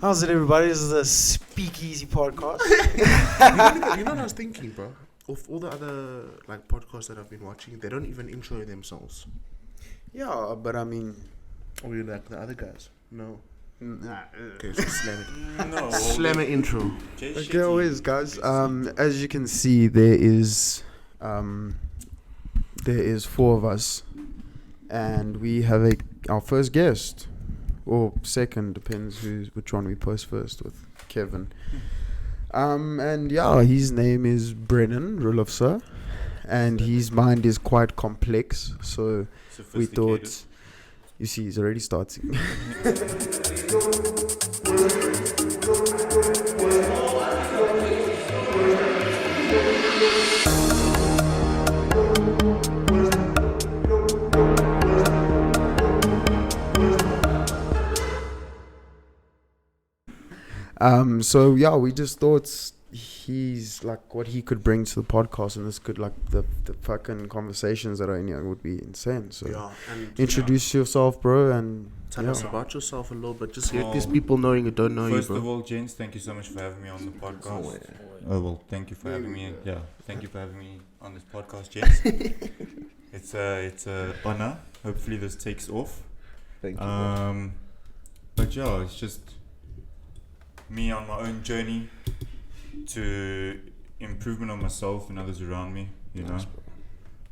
How's it, everybody? This is a Speakeasy podcast. You know what I was thinking, bro? Of all the other like podcasts that I've been watching, they don't even intro themselves. Yeah, but I mean, Or you like the other guys? No. nah. Okay, so slam it. No. Slam it intro. Okay, always, guys. As you can see, there is four of us, and we have our first guest, or second, depends which one we post first with Kevin. And yeah, his name is Brennan Roelofse, and his mind is quite complex. So we thought, you see, he's already starting. So yeah, we just thought he's like what he could bring to the podcast, and this could like the fucking conversations that are in here would be insane. So Yeah, and introduce yourself, bro, and tell us about yourself a little bit. Just let these people knowing who don't know you, First bro. of all, gents, thank you so much for having me on the podcast. Thank you for having me. Yeah, thank you for having me on this podcast, gents. It's a honor. Hopefully this takes off. Thank you. But yeah, it's just me on my own journey to improvement of myself and others around me, you know,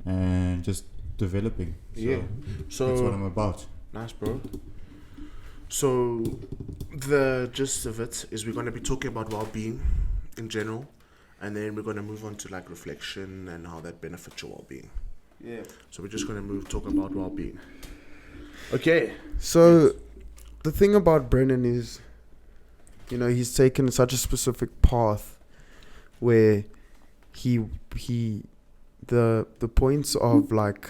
and just developing. So that's what I'm about. Nice, bro. So the gist of it is we're going to be talking about well-being in general, and then we're going to move on to like reflection and how that benefits your well-being. yeah. So we're just going to talk about well-being. Okay. So the thing about Brennan is, you know, he's taken such a specific path where the points of like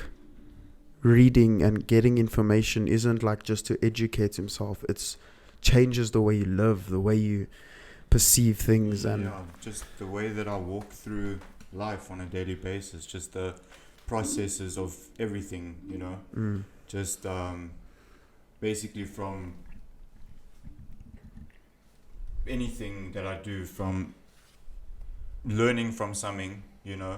reading and getting information isn't like just to educate himself. It's changes the way you live, the way you perceive things, and yeah, just the way that I walk through life on a daily basis, just the processes of everything, you know, just basically from anything that I do, from learning from something, you know,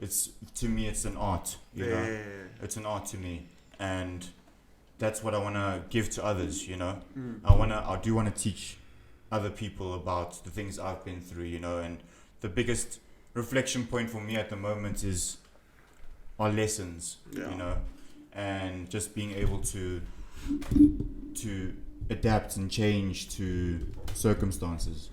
it's to me it's an art, you know, it's an art to me, and that's what I want to give to others, you know. I do want to teach other people about the things I've been through, you know, and the biggest reflection point for me at the moment is our lessons, you know, and just being able to adapt and change to circumstances,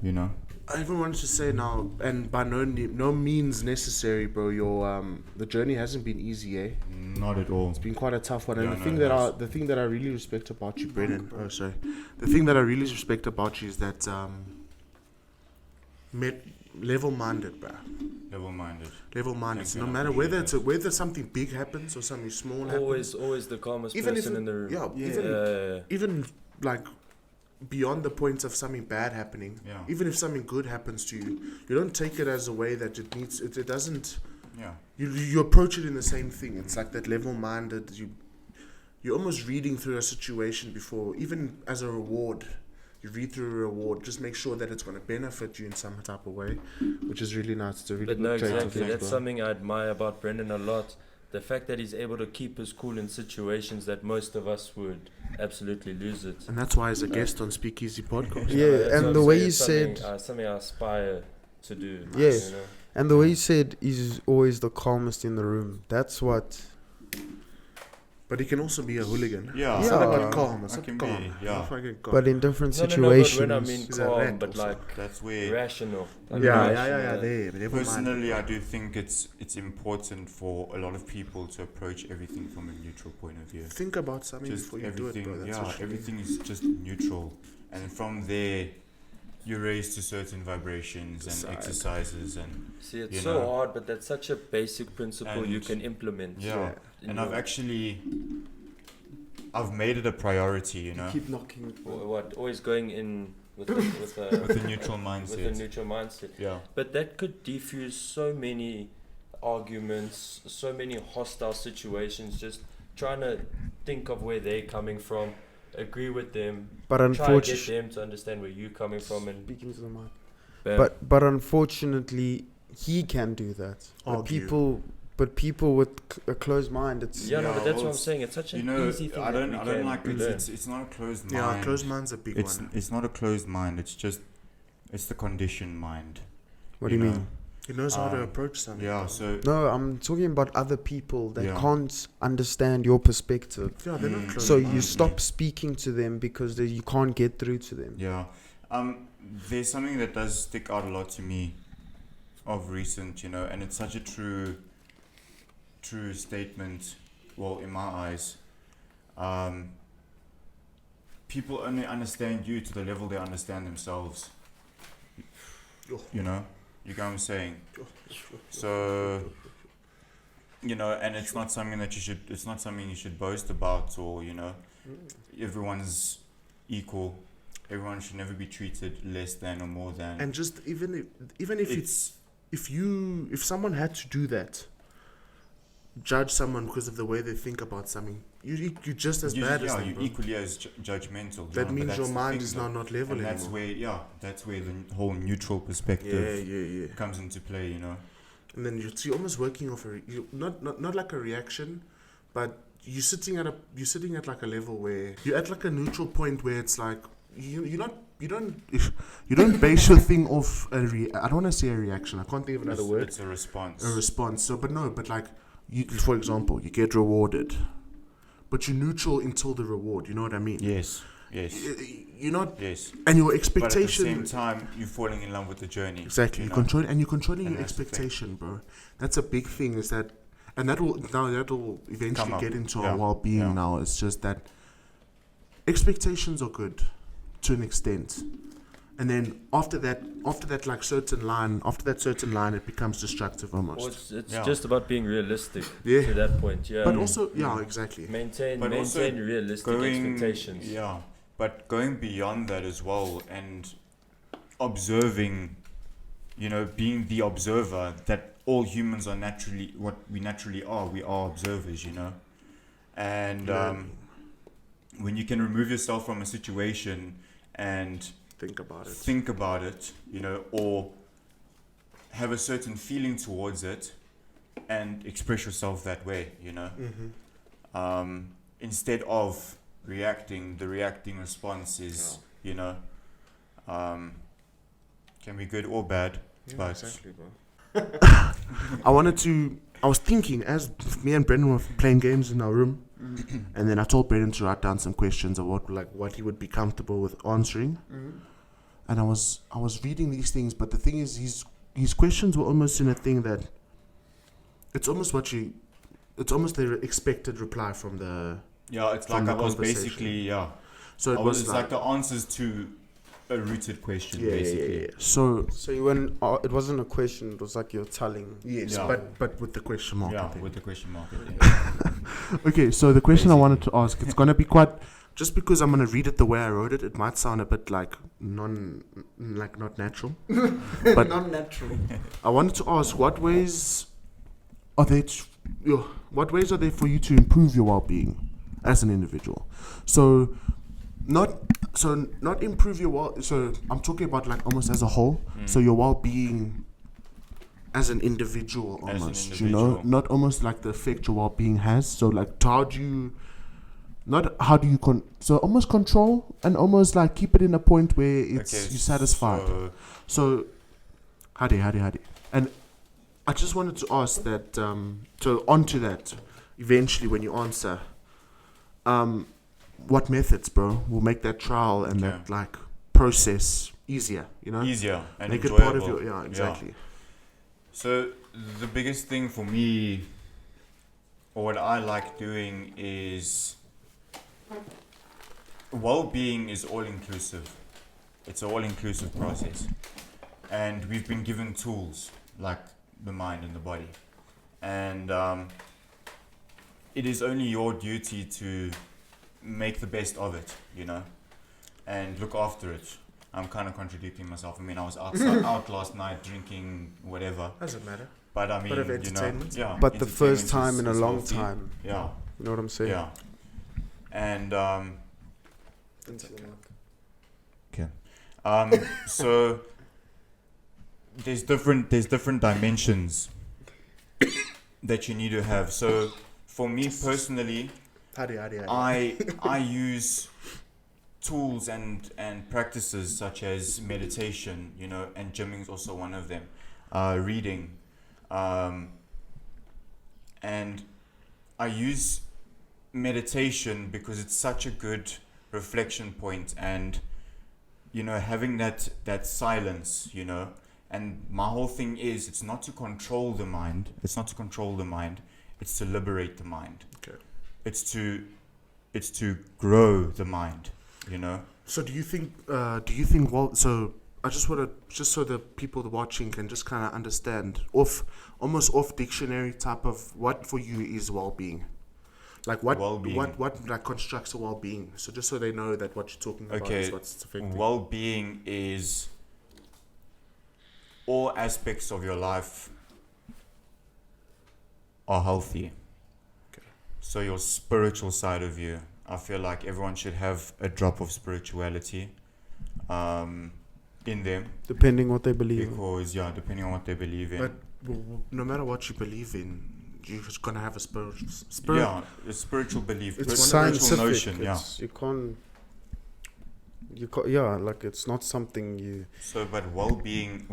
you know. I even wanted to say now, and by no means necessary, bro. Your the journey hasn't been easy, eh? Not at all. It's been quite a tough one. And Yeah, the thing that I really respect about you, Brennan. Oh, sorry. The thing that I really respect about you is that level-minded, bro. Level-minded. Level-minded. Thank you, No I matter appreciate whether something big happens or something small happens. Always the calmest Even person if in the room. Even like beyond the point of something bad happening, even if something good happens to you, you don't take it as a way that it doesn't. Yeah. You approach it in the same thing. It's like that level-minded. You're almost reading through a situation before, even as a reward. You read through a reward. Just make sure that it's going to benefit you in some type of way, which is really nice. It's a really But good no, trait to exactly. get, That's bro. something I admire about Brendan a lot. The fact that he's able to keep his cool in situations that most of us would absolutely lose it. And that's why he's a guest on Speakeasy Podcast. Yeah, that's and what the I'm way saying, you it's said, something I aspire to do. Yeah. You know? and the way you said he's always the calmest in the room. That's what. But he can also be a hooligan. Yeah. It's not about calm. It's I not can calm. be, It's yeah. not fucking calm. But in different No, situations. but when I mean He's a calm, rat but also. like That's where rational. Like yeah. rational. There. But never mind. personally I do think it's important for a lot of people to approach everything from a neutral point of view. Think about something Just before you do it, bro. That's what you everything is just neutral, and from there you're raised to certain vibrations and exercises and See, it's you so know. hard, but that's such a basic principle you And- can implement. yeah. in And your- I've made it a priority, you know, Keep knocking. What always going in with a with a neutral with a mindset. neutral mindset. Yeah. But that could defuse so many arguments, so many hostile situations. Just trying to think of where they're coming from. agree with them, But try to get unfortunately, them to understand where you're coming from, and speaking to the mic. bam. But unfortunately, he can do that. But people with a closed mind, it's yeah, no, Yeah, but that's well, what I'm saying. It's such an You know, easy thing I that don't we I can don't like it. learn. It's not a closed Yeah, mind. closed mind's a big one. It's not a closed mind. It's just it's the conditioned mind. what do you mean? He knows how to approach something. Yeah. So No, I'm talking about other people that Yeah. can't understand your perspective. Yeah, they're not closed So you minded. stop speaking to them because you can't get through to them. yeah, there's something that does stick out a lot to me of recent, and it's such a true statement. Well, in my eyes, people only understand you to the level they understand themselves. You know, you get what I'm saying. So, and it's not something that it's not something you should boast about, or everyone's equal. Everyone should never be treated less than or more than. And just even if if someone had to do that, judge someone because of the way they think about something, you're just as bad as them, you're bro. equally as judgmental. That but means that's your the mind thing, is though. now not level And anymore. that's where the whole neutral perspective Yeah. comes into play. And then you're almost working off not like a reaction, but you're sitting at like a level where you're at like a neutral point where it's like you don't base your thing off I don't want to say a reaction. I can't think of another word. It's a response. A response. So, but like you, for example, you get rewarded, but you're neutral until the reward. You know what I mean? Yes. You're not. Yes. And your But expectation. at the same time, you're falling in love with the journey. Exactly. You're controlling your that's the thing. expectation, bro. That's a big thing. Is that, and that will eventually Come up. get into Yeah. our well-being. Yeah. Now it's just that expectations are good to an extent, and then after that certain line, it becomes destructive almost. Well, it's Yeah. just about being realistic Yeah. to that point. Yeah. But also, exactly. maintain But also realistic expectations. Yeah, but going beyond that as well and observing, being the observer, that all humans are naturally what we naturally are. We are observers, and when you can remove yourself from a situation and Think about it. or have a certain feeling towards it and express yourself that way, instead of reacting. The reacting response is, can be good or bad, but Exactly, bro. I was thinking as me and Brennan were playing games in our room, and then I told Brennan to write down some questions of what he would be comfortable with answering. And I was reading these things, but the thing is, his questions were almost in a thing that it's almost the expected reply from the. it's From like the I was conversation. basically So I was it's like the answers to a rooted question, basically. yeah. So So it wasn't a question. It was like you're telling. yes, Yeah. but with the question mark. Yeah, I think. with the question mark. Yeah. Okay, so the question I wanted to ask, it's gonna be quite. Just because I'm gonna read it the way I wrote it, it might sound a bit like not natural. But Non-natural. I wanted to ask, what ways are there for you to improve your well-being as an individual? So not improve your so I'm talking about like almost as a whole. So your well-being as an individual almost, not almost like the effect your well-being has. So like so almost control and almost like keep it in a point where you're satisfied. So Hadi. And I just wanted to ask that, so onto that, eventually when you answer, what methods, bro, will make that trial and that like process easier, Easier and make it enjoyable. part of your, exactly. So the biggest thing for me, or what I like doing, is well-being is all-inclusive. It's an all-inclusive process. And we've been given tools like the mind and the body. And it is only your duty to make the best of it, and look after it. I'm kind of contradicting myself. I mean, I was out last night drinking whatever. Doesn't matter. But I mean, Bit of entertainment. But the first entertainment time in a is long healthy. time. Yeah. You know what I'm saying? Yeah. And That's okay. So there's different dimensions that you need to have. So for me personally, I use tools and practices such as meditation, and gymming is also one of them. Reading, and I use meditation because it's such a good reflection point, and having that silence, and my whole thing is it's not to control the mind, it's to liberate the mind. Okay. It's to grow the mind, So do you think so I just want to, just so the people watching can just kind of understand almost off dictionary type of what for you is well-being. Like what like constructs a well-being. So just so they know that what you're talking about is what's affecting. Well-being is all aspects of your life are healthy. Okay. So your spiritual side of you, I feel like everyone should have a drop of spirituality in them. Depending what they believe. Depending on what they believe in. But no matter what you believe in, you're just gonna have a spiritual a spiritual belief. It's spiritual scientific. notion. You can't. Like it's not something you. So, but well-being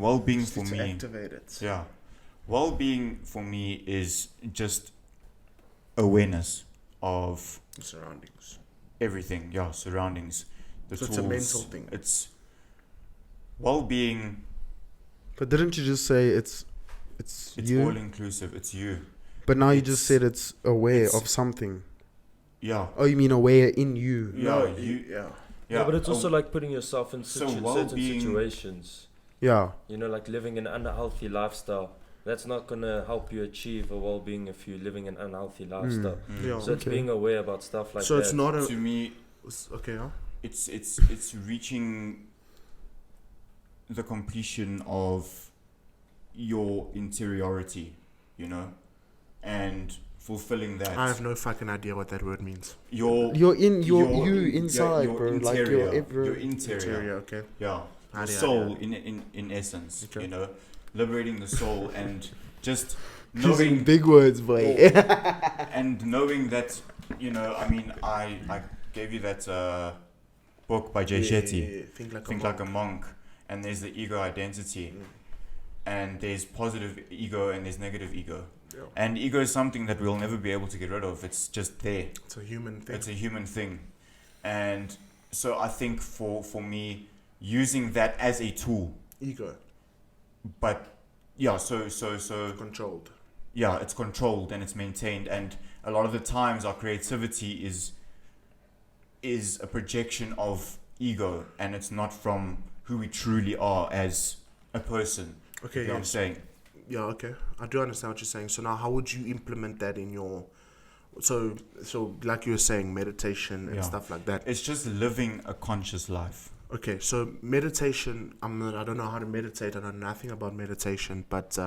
for me. Activate it. Yeah, well-being for me is just awareness of surroundings. Everything. Yeah, surroundings. The so tools. It's a mental thing. It's well-being. But didn't you just say it's you? All inclusive. It's you. But now you just said it's aware of something. Yeah. Oh, you mean aware in you? Yeah. Yeah, but it's also like putting yourself in certain situations. Yeah. Like living an unhealthy lifestyle. That's not going to help you achieve a well-being if you're living an unhealthy lifestyle. Yeah, so it's being aware about stuff like that. So it's not to me. Okay. Huh? It's reaching the completion of your interiority, and fulfilling that. I have no fucking idea what that word means. You're inside, bro. Interior, like your interior. Okay. Yeah. The soul, in essence, liberating the soul and just knowing big words, boy. and knowing that, I gave you that book by Jay Shetty, Think Like a Monk, and there's the ego identity, and there's positive ego and there's negative ego. Yeah. And ego is something that we'll never be able to get rid of. It's just there. It's a human thing. And so I think for me, using that as a tool. Ego. But so controlled. Yeah, it's controlled and it's maintained, and a lot of the times our creativity is a projection of ego, and it's not from who we truly are as a person. Okay, you know what I'm saying? Yeah, okay. I do understand what you're saying. So now how would you implement that in your so like you were saying, meditation and stuff like that? It's just living a conscious life. Okay, so meditation, I don't know how to meditate. I know nothing about meditation, but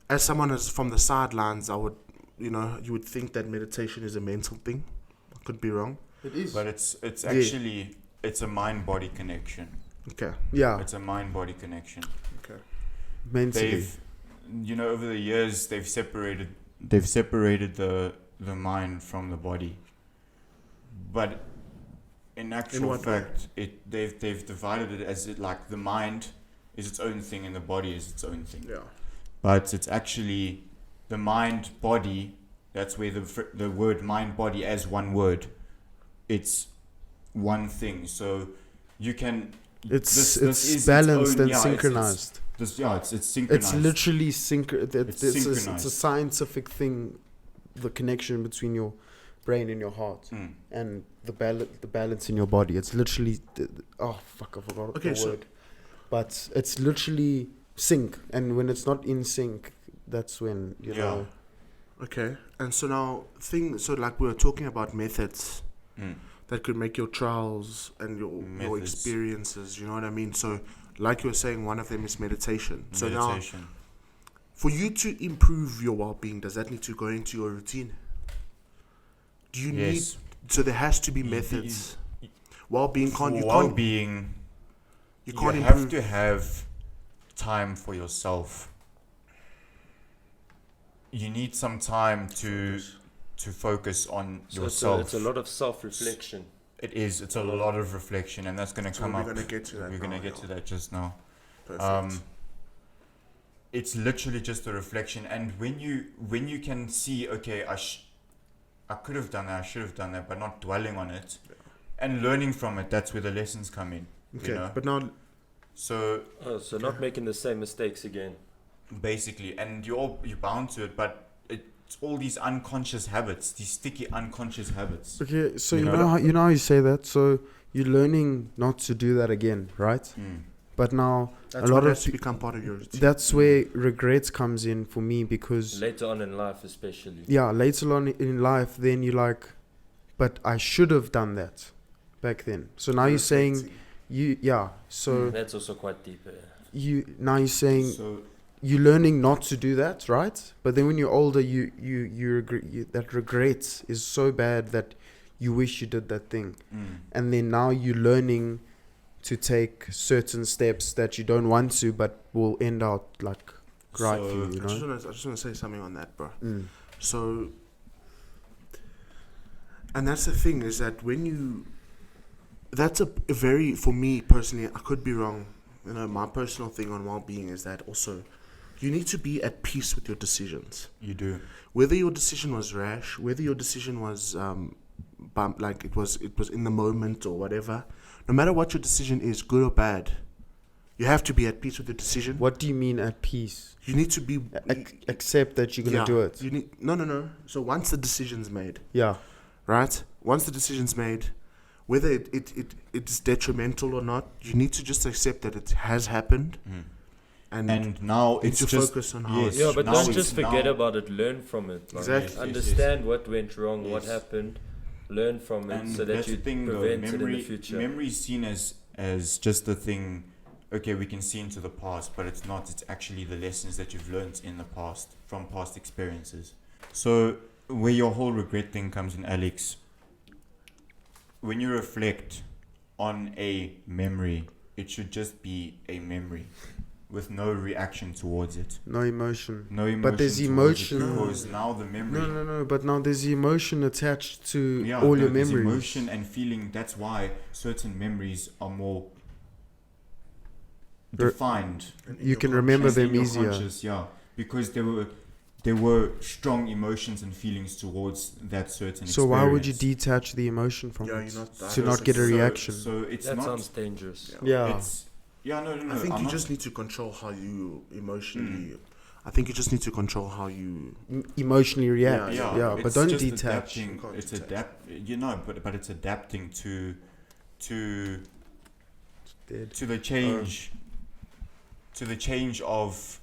as someone is from the sidelines, I would, you would think that meditation is a mental thing. I could be wrong. It is. But it's actually, it's a mind-body connection. Okay. Yeah. It's a mind-body connection. Okay. Mentally. Over the years, they've separated the mind from the body. But in actual fact, they've divided it as the mind is its own thing and the body is its own thing. Yeah. But it's actually the mind body. That's where the word mind body as one word. It's one thing. So you can. It's balanced and synchronized. It's synchronized. It's literally synchronized. Synchronized. It's a scientific thing. The connection between your brain and your heart and the balance in your body. It's literally I forgot the word. But it's literally sync, and when it's not in sync, that's when you know. Okay, and so now like we were talking about methods that could make your trials and your experiences. You know what I mean? So, like you were saying, one of them is meditation. So now, for you to improve your well-being, does that need to go into your routine? Do you need? So there has to be methods. Well-being can't. You can't. Well-being, You you can't have improve. to have time for yourself. You need some time to focus on So yourself. it's a lot of self-reflection. It is. It's a lot of reflection, and that's going to come We're up. gonna get to that. We're going to now, get yeah. to that just now. Perfect. It's literally just a reflection, and when you can see, okay, I could have done that, I should have done that, but not dwelling on it, and learning from it. That's where the lessons come in. Okay, You know? but now So So not making the same mistakes again. basically, and you're bound to it, but it's all these unconscious habits, these sticky unconscious habits. Okay, so You you know? know how you say that. So you're learning not to do that again, right? Mm. But now that's a lot what of has to become part of your routine. that's where regrets comes in for me, because Later on in life, especially. yeah, later on in life, then you're like, but I should have done that back then. So now you're saying so That's also quite deep. you're saying So you're learning not to do that, right? But then when you're older, that regret is so bad that you wish you did that thing, and then now you're learning to take certain steps that you don't want to, but will end out like right for you. You I just know. want to say something on that, bro. Mm. So, and that's the thing, is that when you, that's a very, for me personally, I could be wrong. You know, my personal thing on well-being is that also, you need to be at peace with your decisions. you do. Whether your decision was rash, whether your decision was like it was in the moment or whatever, no matter what your decision is, good or bad, you have to be at peace with your decision. What do you mean at peace? You need to be Accept that you're gonna do it. You need no. So once the decision's made, Yeah. right? Once the decision's made, whether it's detrimental or not, you need to just accept that it has happened, And now need it's to just focus on how. yes, Yeah, but now don't it's just forget now- about it. Learn from it. Like, Exactly. Yes, understand what went wrong, what Yes. happened. Learn from it And so that that's you the thing, though. prevent it in the future. Memory is seen as just a thing. Okay, we can see into the past, but it's not. It's actually the lessons that you've learned in the past from past experiences. So where your whole regret thing comes in, Alex, when you reflect on a memory, it should just be a memory with no reaction towards it. No emotion. No emotion. But there's towards it, emotion. because now the memory. No. But now there's emotion attached to Yeah, all no, your there's memories. emotion and feeling. That's why certain memories are more defined. You can remember and in them your easier. conscious, yeah, because there were strong emotions and feelings towards that certain. So why would you experience. detach the emotion from Yeah, it you're not- to not get a So- reaction? So it's That not. sounds dangerous. Yeah. It's no. I think I'm you not- just need to control how you emotionally. I think you just need to control how you. Emotionally react. Yeah, Yeah, but it's don't just detach. adapting- You can't It's detach. but it's adapting to Dead. to the change of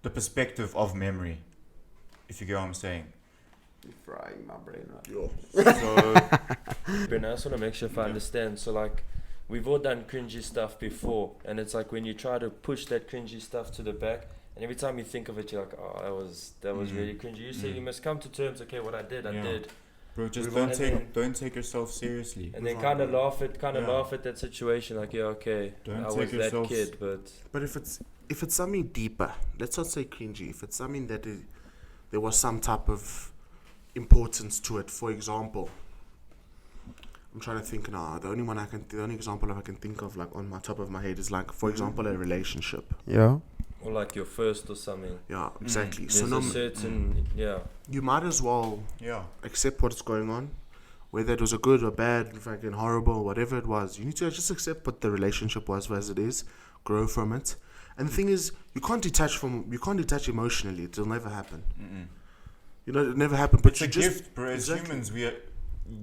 the perspective of memory, if you get what I'm saying. You're frying my brain right. Yo. So But I just want to make sure if I understand. So like, we've all done cringy stuff before, and it's like when you try to push that cringy stuff to the back, and every time you think of it, you're like, oh, that was really cringy. You say you must come to terms. Okay, what I did, I Yeah. did, bro, just Move on. don't take yourself seriously. and then Move on, kind of bro. laugh at that situation. Like, yeah, okay, Don't I take was that yourself kid, but But if it's something deeper, let's not say cringy. If it's something that there was some type of importance to it. For example, I'm trying to think now. The only example I can think of, like on my top of my head, is like, for example, a relationship. Yeah. or like your first or something. Yeah, exactly. So There's no, a certain you might as well Yeah. accept what's going on, whether it was a good or bad, fucking horrible, whatever it was. You need to just accept what the relationship was as it is, grow from it. And the thing is, you can't detach emotionally. It'll never happen. You know, it never happened. But It's you a just gift, bro. As exactly. humans,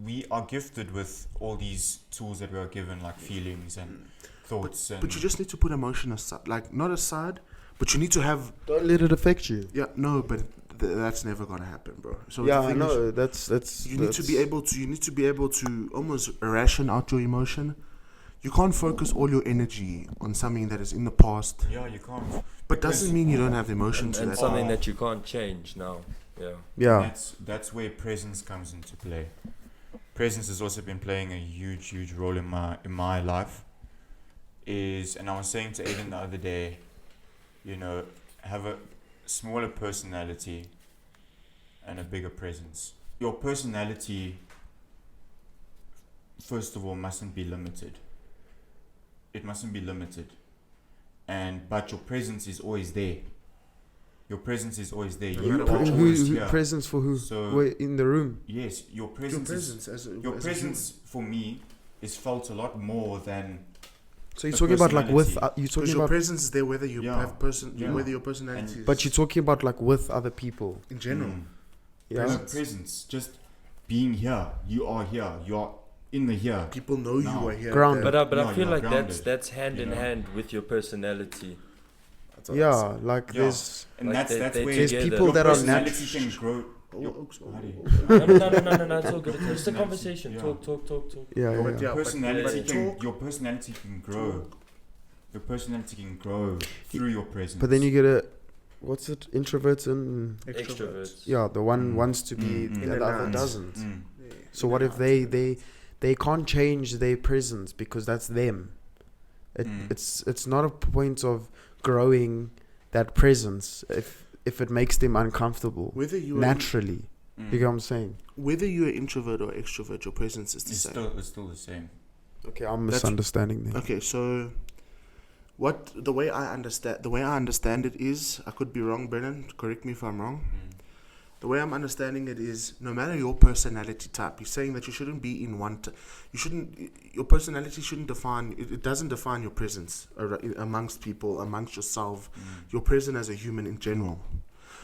we are gifted with all these tools that we are given, like feelings and thoughts. But you just need to put emotion aside, like not aside, but you need to have. Don't let it affect you. Yeah, no, but that's never gonna happen, bro. So Yeah, the I thing is, know. That's. you need to be able to. You need to be able to almost ration out your emotion. You can't focus all your energy on something that is in the past, Yeah, you can't. but doesn't mean you don't have emotion to and that. something that you can't change now. Yeah. Yeah. That's where presence comes into play. presence has also been playing a huge role in my life. And I was saying to Aiden the other day, have a smaller personality and a bigger presence. Your personality, first of all, mustn't be limited. It mustn't be limited. But your presence is always there. Your presence is always there. You are always here. Presence for who? So we're in the room. Yes, your presence for me is felt a lot more than. So you're talking about like with you talking your about presence is there whether you have whether your personality. But you're talking about like with other people in general. Presence, just being here. You are here. You are in the here. People know you are here. Grounded. But I feel like that's hand in hand with your personality. Like there's and like that's where there's people that are naturally can grow. No, it's all good. It's just a conversation. Talk. Your personality can grow. Your personality can grow through your presence. But then you get what's it? Introverts and extroverts. Yeah, the one wants to be, the other doesn't. So what if they can't change their presence because that's them? It's not a point of growing that presence if it makes them uncomfortable. Whether you naturally, you get what I'm saying? Whether you're an introvert or extrovert, your presence is the same. It's still the same. Okay, I'm misunderstanding there. Okay, so the way I understand it is, I could be wrong, Brennan. Correct me if I'm wrong. The way I'm understanding it is, no matter your personality type, you're saying that you shouldn't be in one. Your personality shouldn't define. It doesn't define your presence amongst people, amongst yourself. You're present as a human in general.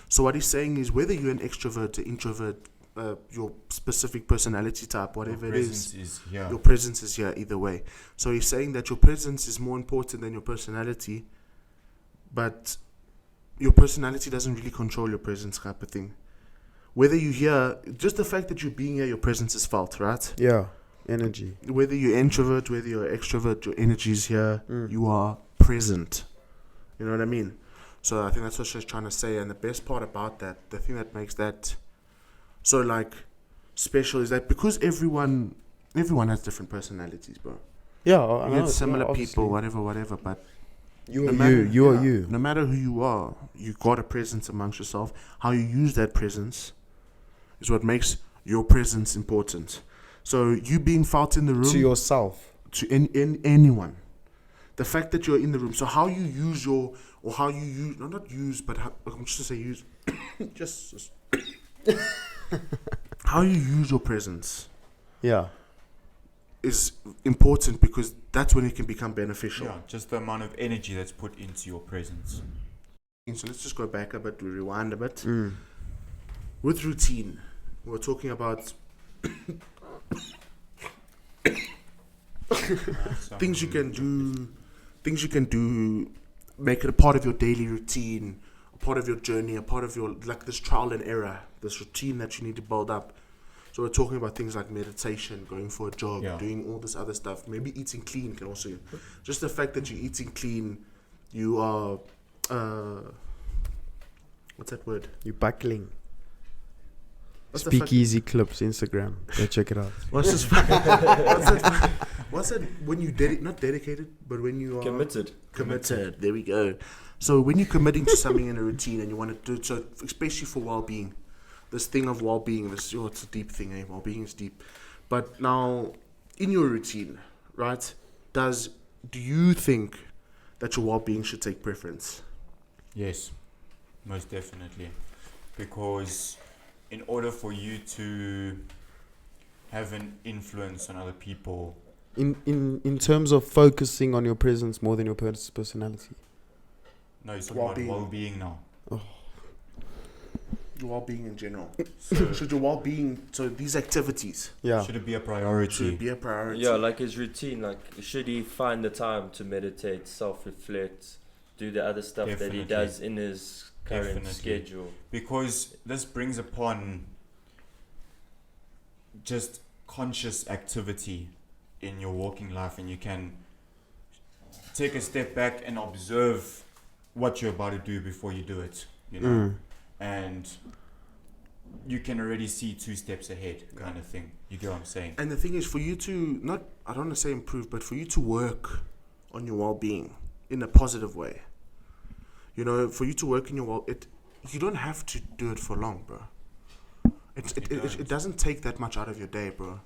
So what he's saying is, whether you're an extrovert or introvert, your specific personality type, whatever it is, your presence is here either way. So he's saying that your presence is more important than your personality, but your personality doesn't really control your presence, type of thing. Whether you're here, just the fact that you're being here, your presence is felt, right? Yeah, energy. Whether you're introvert, whether you're extrovert, your energy is here. You are present. You know what I mean? So I think that's what she's trying to say. And the best part about that, the thing that makes that so like special, is that because everyone has different personalities, bro. Yeah, you get similar people, whatever. But you are you. No matter who you are, you got a presence amongst yourself. How you use that presence is what makes your presence important. So you being felt in the room to yourself, to anyone, the fact that you're in the room. So how you use not use, but I'm just to say use, just how you use your presence. Yeah. Is important because that's when it can become beneficial. Yeah, just the amount of energy that's put into your presence. So let's just go back a bit, rewind a bit. With routine, we're talking about things you can do, make it a part of your daily routine, a part of your journey, a part of your, like this trial and error, this routine that you need to build up. So we're talking about things like meditation, going for a jog, doing all this other stuff. Maybe eating clean can also, just the fact that you're eating clean, you are, what's that word? You're buckling. Speakeasy Clips, Instagram. Go check it out. What's this? What's that when you not dedicated, but when you are committed. There we go. So when you're committing to something in a routine and you want to do it, so especially for well-being, this thing of well-being, it's a deep thing, eh? Well-being is deep. But now, in your routine, right, do you think that your well-being should take preference? Yes, most definitely. Because in order for you to have an influence on other people... In terms of focusing on your presence more than your personality? No, you're talking about well-being now. Oh. Your well-being in general. Should your well-being, so these activities, should it be a priority? Yeah, like his routine, like should he find the time to meditate, self-reflect, do the other stuff that he does in his current schedule? Because this brings upon just conscious activity in your walking life, and you can take a step back and observe what you're about to do before you do it, you know. And you can already see 2 steps ahead, kind of thing. You get what I'm saying? And the thing is, for you to I don't want to say improve, but for you to work on your well-being in a positive way. You know, for you to work in your you don't have to do it for long, bro. It doesn't take that much out of your day, bro.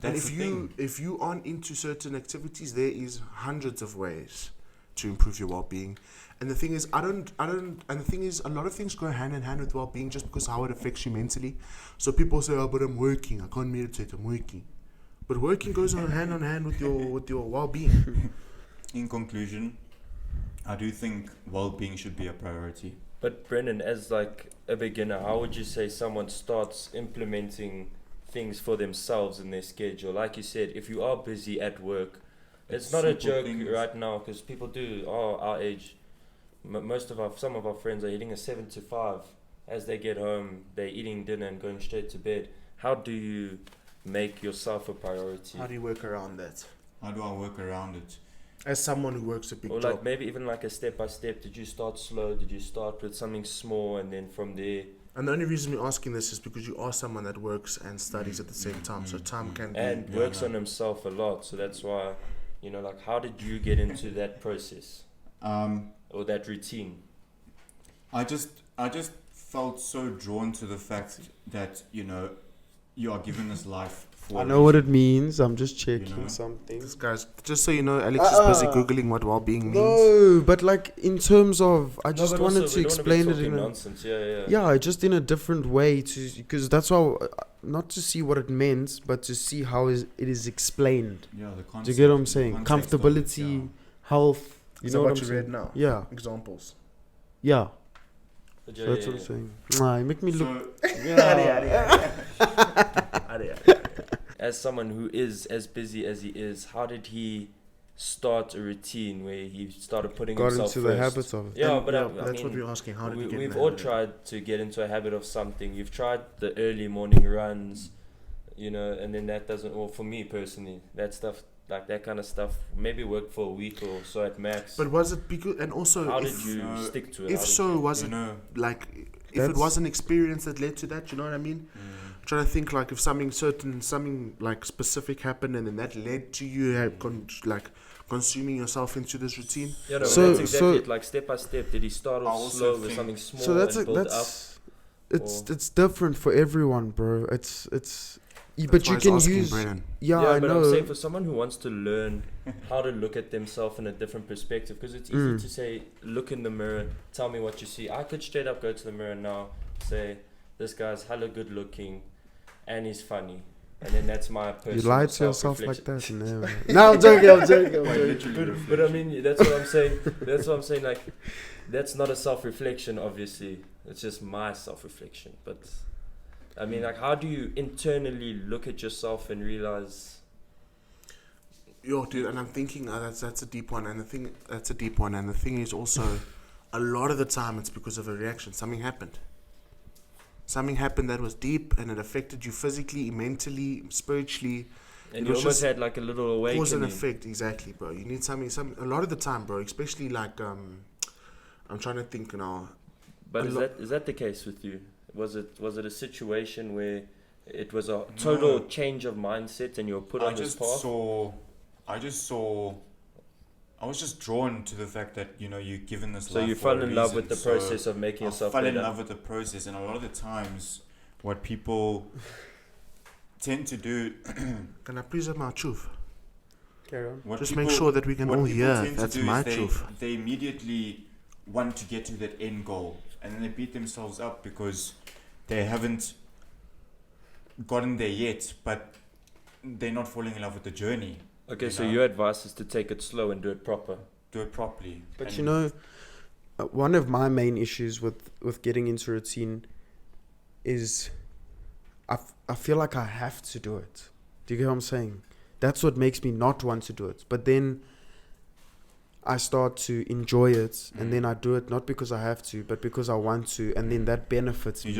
That's and if you aren't into certain activities, there is hundreds of ways to improve your well-being. And the thing is, and the thing is, a lot of things go hand in hand with well-being just because how it affects you mentally. So people say, oh, but I'm working, I can't meditate, I'm working. But working goes hand in hand with your well-being. In conclusion, I do think well-being should be a priority. But Brennan, as like a beginner, how would you say someone starts implementing things for themselves in their schedule? Like you said, if you are busy at work, it's not a joke right now, because people do, our age, some of our friends are hitting a 7 to 5. As they get home, they're eating dinner and going straight to bed. How do you make yourself a priority? How do you work around that? How do I work around it? As someone who works a big or job. like maybe even like a step by step. Did you start slow? Did you start with something small and then from there? And the only reason we're asking this is because you are someone that works and studies at the same time. So time can be... And works on himself a lot. So that's why, you know, like how did you get into that process? Or that routine? I just felt so drawn to the fact that, you know, you are given this life for I know what it means. I'm just checking You know? something. This guy's... Just so you know, Alex is busy Googling what well-being means. No, but like in terms of... I No, just but wanted also to we don't wanna be explain it talking in a... nonsense. Yeah. Yeah, just in a different way, because that's how... Not to see what it meant, but to see how it is explained. Yeah, the concept. Do you get what I'm the saying? context of it, Comfortability, yeah. health. You Is know that what what I'm you saying? read now? Yeah, Examples. yeah. But So that's what I'm saying. You make me look... As someone who is as busy as he is, how did he start a routine where he started putting Got himself into the first? habits of it. Yeah, but I that's mean, what we're asking. How did you get in we've the all habit? tried to get into a habit of something. You've tried the early morning runs, you know, and then that doesn't. Well, for me personally, that stuff, like that kind of stuff, maybe worked for a week or so at max. But was it because... And also... how if, did you stick to it? If so, was You it know, like... If it was an experience that led to that, you know what I mean? Trying to think like if something like specific happened and then that led to you consuming yourself into this routine. Yeah, no, So- that's exactly so- it. Like step by step, did he start I off also slow with think- something small So that's and build up? it's different for everyone, bro. It's but That's why you I was can asking use Brennan. yeah, I but know. I'm saying for someone who wants to learn how to look at themselves in a different perspective, because it's easy to say, look in the mirror, tell me what you see. I could straight up go to the mirror now, say, this guy's hella good looking, and he's funny, and then that's my personal You lie to yourself like self-reflection. that. No, I'm joking. But I mean, that's what I'm saying. That's what I'm saying. Like, that's not a self-reflection, obviously. It's just my self-reflection. But I mean, like, how do you internally look at yourself and realize? Yo, dude, and I'm thinking that's a deep one, and the thing is also, a lot of the time it's because of a reaction. Something happened that was deep, and it affected you physically, mentally, spiritually. And It you was almost just had like a little awakening. Cause and effect, exactly, bro. You need something. A lot of the time, bro, especially like I'm trying to think now. But is that the case with you? Was it a situation where it was a total change of mindset and you were put on this path? I was just drawn to the fact that, you know, you're given this So life you for fell a in love reason. with the So process of making yourself I fell in better. love with the process, and a lot of the times what people tend to do Can I please have my truth? Carry on. what Just people, make sure that we can what all people hear. tend to That's do my is truth. they immediately want to get to that end goal, and then they beat themselves up because they haven't gotten there yet, but they're not falling in love with the journey. Okay, You so know? your advice is to take it slow and do it proper. Do it properly. But And you know, one of my main issues with getting into routine is I feel like I have to do it. Do you get what I'm saying? That's what makes me not want to do it. But then I start to enjoy it, and then I do it not because I have to, but because I want to, and then that benefits you me.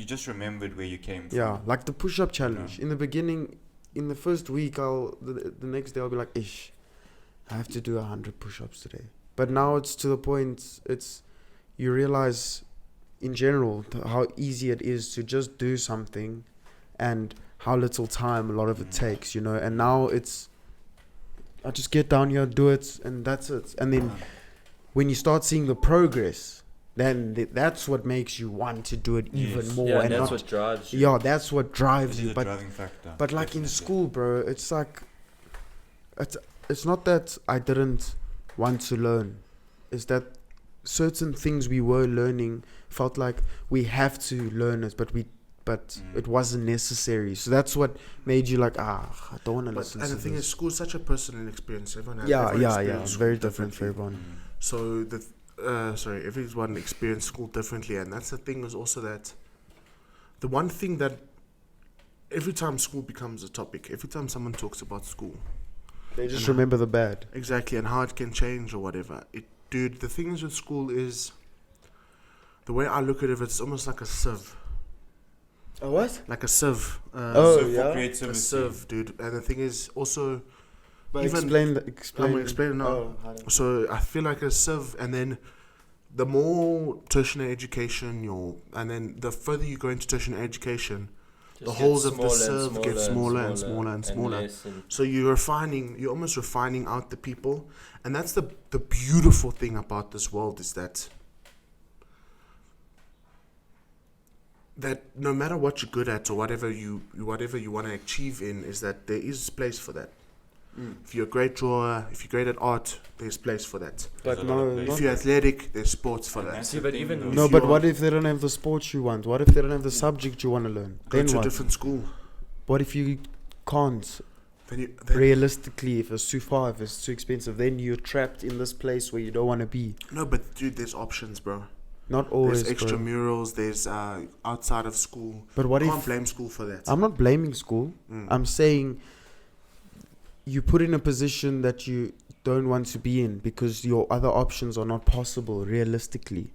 just remembered where you came from. Yeah, like the push-up challenge. In the beginning, in the first week, the next day I'll be like, ish, I have to do 100 push-ups today. But now it's to the point, you realize in general how easy it is to just do something, and how little time a lot of it takes, you know. And now it's, I just get down here, do it, and that's it. And then when you start seeing the progress, then that's what makes you want to do it even more. Yeah, and that's not, what drives you. yeah, that's what drives It is you. a But driving factor. but like in school, bro, it's like it's not that I didn't want to learn. It's that certain things we were learning felt like we have to learn it, but it wasn't necessary. So that's what made you like, I don't want to listen to this. And the thing is, school is such a personal experience. Everyone has Yeah. experience It's school very different for differently. everyone. So everyone experienced school differently, and that's the thing is also that the one thing that every time school becomes a topic, every time someone talks about school, They just remember the bad. exactly, and how it can change or whatever. Dude, the thing is with school is the way I look at it, it's almost like a sieve. A what? Like a sieve. Oh, So for yeah? A creativity. sieve, dude. And the thing is also, But even explain. I'm gonna explain it now. Oh, So I feel like a sieve, and then the more tertiary education and then the further you go into tertiary education, the holes of the sieve get smaller and smaller and smaller. So you're almost refining out the people, and that's the beautiful thing about this world is that no matter what you're good at or whatever you want to achieve in, is that there is place for that. If you're a great drawer, if you're great at art, there's place for that. But no, If you're athletic, there's sports for that. See, but even no. But what if they don't have the sports you want? What if they don't have the subject you want to learn? Go Then to a what? different school. What if you can't? Then Realistically, if it's too far, if it's too expensive, then you're trapped in this place where you don't want to be. no, but dude, there's options, bro. Not always. There's bro. extramurals. There's outside of school. But what Can't if? blame school for that. I'm not blaming school. I'm saying you put in a position that you don't want to be in because your other options are not possible realistically.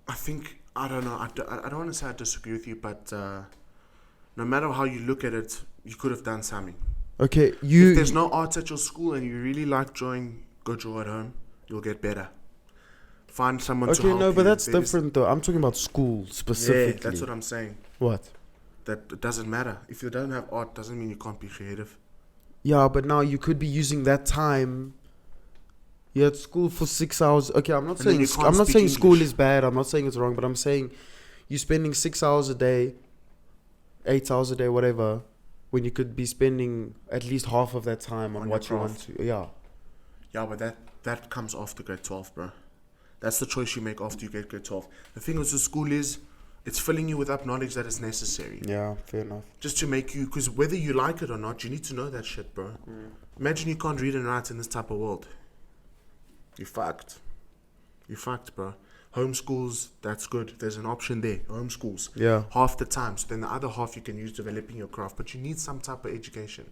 I think, I don't know, I don't want to say I disagree with you, but no matter how you look at it, you could have done something. Okay, If there's no art at your school and you really like drawing, go draw at home. You'll get better. Find someone to Okay, help no, you. but that's There's- different though. I'm talking about school specifically. Yeah, that's what I'm saying. What? That it doesn't matter. If you don't have art, doesn't mean you can't be creative. Yeah, but now you could be using that time. You're at school for 6 hours. Okay, I'm not And then saying you can't I'm not speak saying school English. is bad. I'm not saying it's wrong, but I'm saying you're spending 6 hours a day, 8 hours a day, whatever, when you could be spending at least half of that time on On what your you want to. Yeah. Yeah, but that comes after grade 12, bro. That's the choice you make after you get grade 12. The thing with the school is, it's filling you with up knowledge that is necessary. Yeah, fair enough. Just to make you, because whether you like it or not, you need to know that shit, bro. Imagine you can't read and write in this type of world. You're fucked. You're fucked, bro. Homeschools, that's good. There's an option there. Homeschools. Yeah. Half the time. So then the other half you can use developing your craft. But you need some type of education.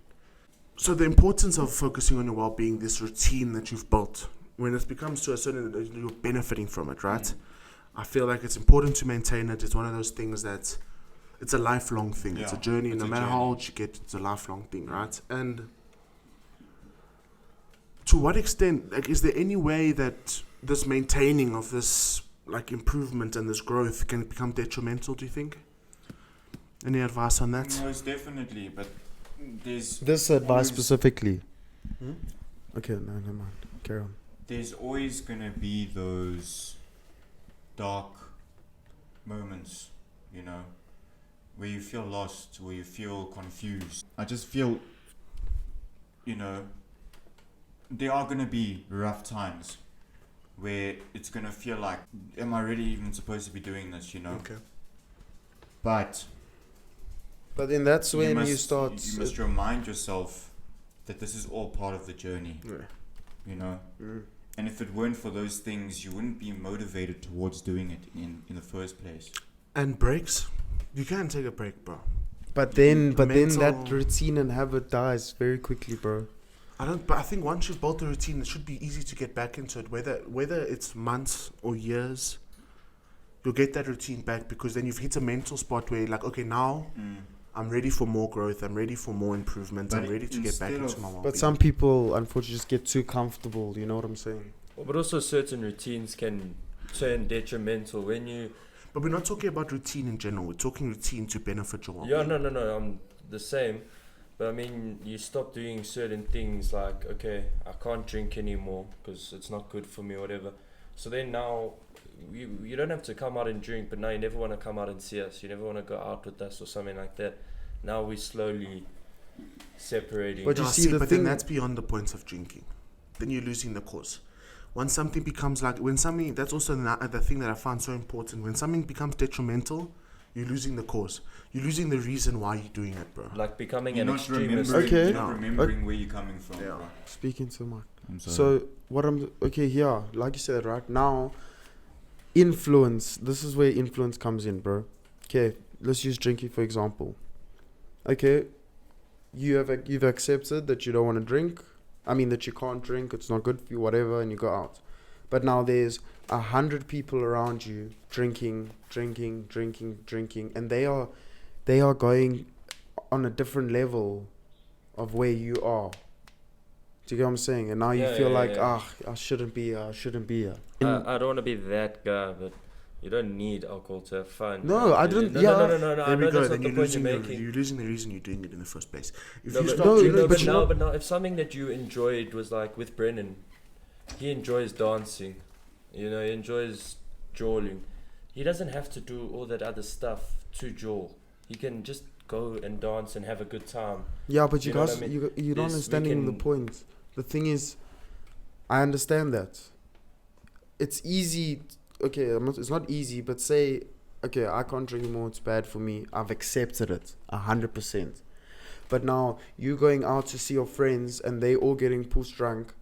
So the importance of focusing on your well-being, this routine that you've built, when it becomes to a certain, you're benefiting from it, right? I feel like it's important to maintain it. It's one of those things that it's a lifelong thing. It's a Yeah, journey. it's No a matter journey. how old you get, it's a lifelong thing, right? And to what extent, like, is there any way that this maintaining of this, like, improvement and this growth can become detrimental, do you think? Any advice on that? Most definitely, but there's This advice always- specifically. Okay, no, never mind. Carry on. there's always gonna be those dark moments, you know, where you feel lost, where you feel confused. I just feel, you know, there are gonna be rough times where it's gonna feel like, am I really even supposed to be doing this, you know? Okay. But But then that's when you start. you must remind yourself that this is all part of the journey, Yeah. you know? And if it weren't for those things, you wouldn't be motivated towards doing it in the first place. And breaks? You can take a break, bro. But then that mental- routine and habit dies very quickly, bro. But I think once you've built a routine, it should be easy to get back into it. Whether it's months or years, you'll get that routine back because then you've hit a mental spot where you're like, okay, now I'm ready for more growth. I'm ready for more improvement. But I'm ready to get back instead into of- my well-being. But some people, unfortunately, just get too comfortable. You know what I'm saying? But also certain routines can turn detrimental when you But we're not talking about routine in general. We're talking routine to benefit your well-being. Yeah, no, I'm the same. But I mean, you stop doing certain things like, okay, I can't drink anymore because it's not good for me or whatever. So then now, you don't have to come out and drink, but now you never want to come out and see us. You never want to go out with us or something like that. Now we're slowly separating. But you see, the but thing then that's beyond the point of drinking. Then you're losing the cause. Once something becomes that's also the thing that I found so important. When something becomes detrimental, you're losing the cause. You're losing the reason why you're doing it, bro. Like becoming You're an not extremist. remembering, Okay. you're not remembering where you're coming from. Yeah. Bro. speaking to Mark. I'm sorry. So what I'm here, like you said, right now, influence. This is where influence comes in, bro. Okay, let's use drinking for example. Okay, you've accepted that you don't want to drink. I mean that you can't drink. It's not good for you, whatever, and you go out. But now there's 100 people around you drinking, and they are going on a different level of where you are. Do you get what I'm saying? And now you feel I shouldn't be here. I don't want to be that guy, but you don't need alcohol to have fun. No, I don't. No, yeah. no. There I we know go. that's Then not the point you're making. you're losing the reason you're doing it in the first place. If No, you but, stop no, drinking, but now, if something that you enjoyed was like with Brennan, he enjoys dancing, he enjoys jawling. He doesn't have to do all that other stuff to jaw. He can just go and dance and have a good time. Yeah, but you You know guys, what I mean? you're not Yes, we understanding the can- point. The thing is, I understand that. It's easy. Okay, it's not easy, but say, okay, I can't drink anymore. It's bad for me. I've accepted it 100%. But now you going out to see your friends and they all getting push drunk,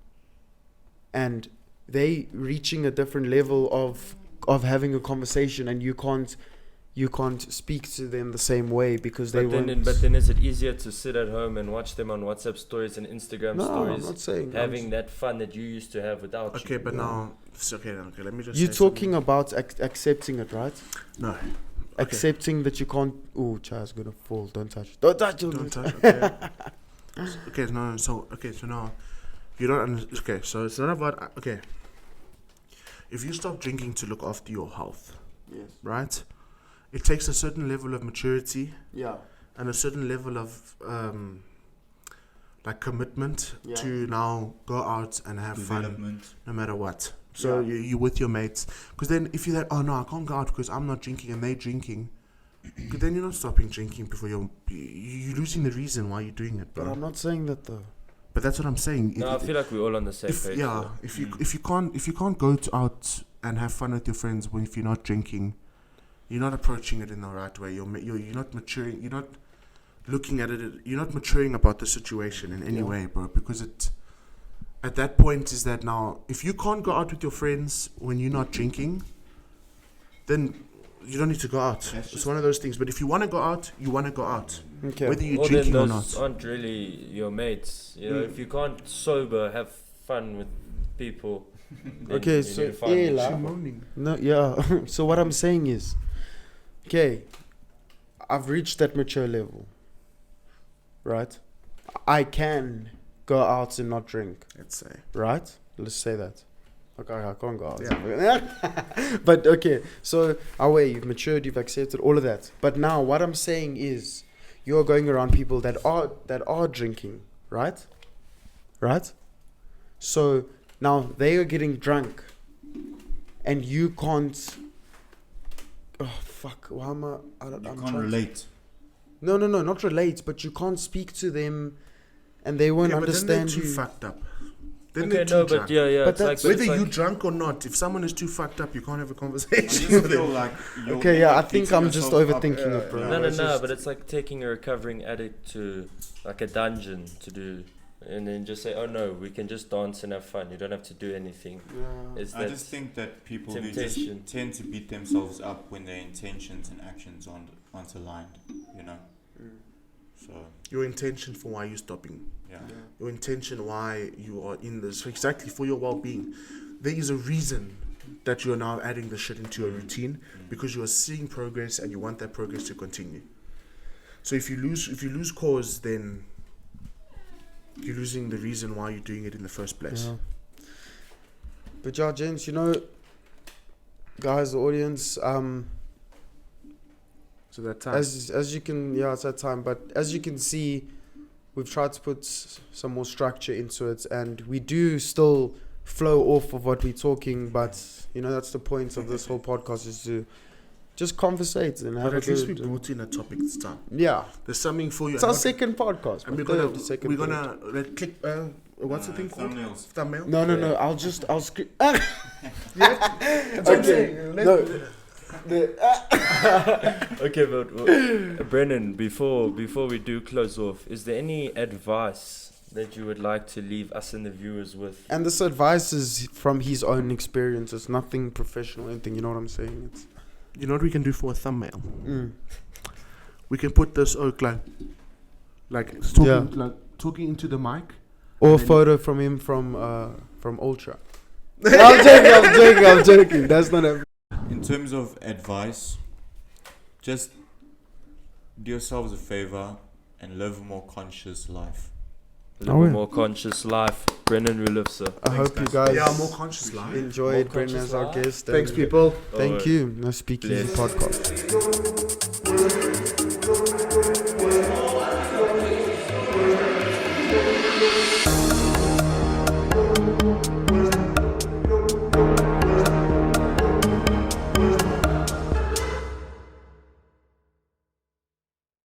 and they reaching a different level of having a conversation, and you can't speak to them the same way because they won't. But then is it easier to sit at home and watch them on WhatsApp stories and Instagram No, stories, I'm not saying having that fun that you used to have without you? okay, but now it's okay. Let me just. You're say talking about accepting it, right? something. No. Accepting that you can't. Oh, child's gonna fall. Don't touch. Don't touch. Don't touch. Okay. Okay. No. So now you don't. Okay. So it's not about. Okay. If you stop drinking to look after your health, Yes. right? It takes a certain level of maturity Yeah. and a certain level of like commitment Yeah. to now go out and have fun Development. no matter what. So Yeah. you're with your mates, because then if you're like, oh no, I can't go out because I'm not drinking and they're drinking, but then you're not stopping drinking before you're losing the reason why you're doing it, But bro. I'm not saying that though. But that's what I'm saying. No, I feel like we're all on the same page. though. If you can't go out and have fun with your friends if you're not drinking, you're not approaching it in the right way. You're not maturing. You're not looking at it. You're not maturing about the situation in any way, bro. Because at that point is that now if you can't go out with your friends when you're not drinking, then you don't need to go out. It's one of those things. But if you want to go out, you want to go out, Okay. whether you're Well, drinking then or those not. aren't really your mates. If you can't sober have fun with people. then Okay, you so need to find each Ela- other. moaning. No. Yeah. So what I'm saying is, okay, I've reached that mature level. Right. I can go out and not drink. Let's say. Right? Let's say that. Okay, I can't go out. Yeah. But okay, so away, you've matured, you've accepted all of that. But now what I'm saying is you're going around people that are drinking, right? Right? So now they are getting drunk and you can't. Oh fuck, why am I You I'm can't trying to- relate. No, not relate, but you can't speak to them and they won't Yeah, but then understand they're too you. fucked up. Then Okay, they're no, too but drunk. yeah, But it's like, that's- Whether it's you're like, drunk or not, if someone is too fucked up, you can't have a I conversation just with feel them. like you're Okay, yeah, I beating think I'm just yourself up. overthinking it, bro. no, it's just- but it's like taking a recovering addict to like a dungeon to do, and then just say, oh no, we can just dance and have fun. You don't have to do anything. It's I that just think that people who temptation. just tend to beat themselves up when their intentions and actions aren't aligned, you know. So Your intention for why you're stopping. yeah. Your intention why you are in this. Exactly for your well-being. There is a reason that you are now adding the shit into your routine, because you are seeing progress and you want that progress to continue. So if you lose cause, then you're losing the reason why you're doing it in the first place. Yeah. But yeah, gents, guys, the audience, So that time. As you can, yeah, it's that time. But as you can see, we've tried to put some more structure into it, and we do still flow off of what we're talking. But you know, that's the point of this whole podcast, is to just conversate and have But a at least we good. brought in a topic this time. Yeah, There's something for you. it's our second podcast. And but we're third, gonna click. What's the thing called? Thumbnails. Thumbnail. No. I'll script. That's what I'm saying. No. Okay, but Brennan, before we do close off, is there any advice that you would like to leave us and the viewers with? And this advice is from his own experience. It's nothing professional, anything. You know what I'm saying? It's. You know what we can do for a thumbnail? Mm. We can put this like talking into the mic. Or a photo from him from Ultra. I'm joking. That's not a. In terms of advice, just do yourselves a favor and live a more conscious life. Live a more conscious life. Brennan Roelofse. I hope you guys more conscious life. enjoyed Brennan as our guest. Thanks, people. Thank you. No Speakeasy Podcast.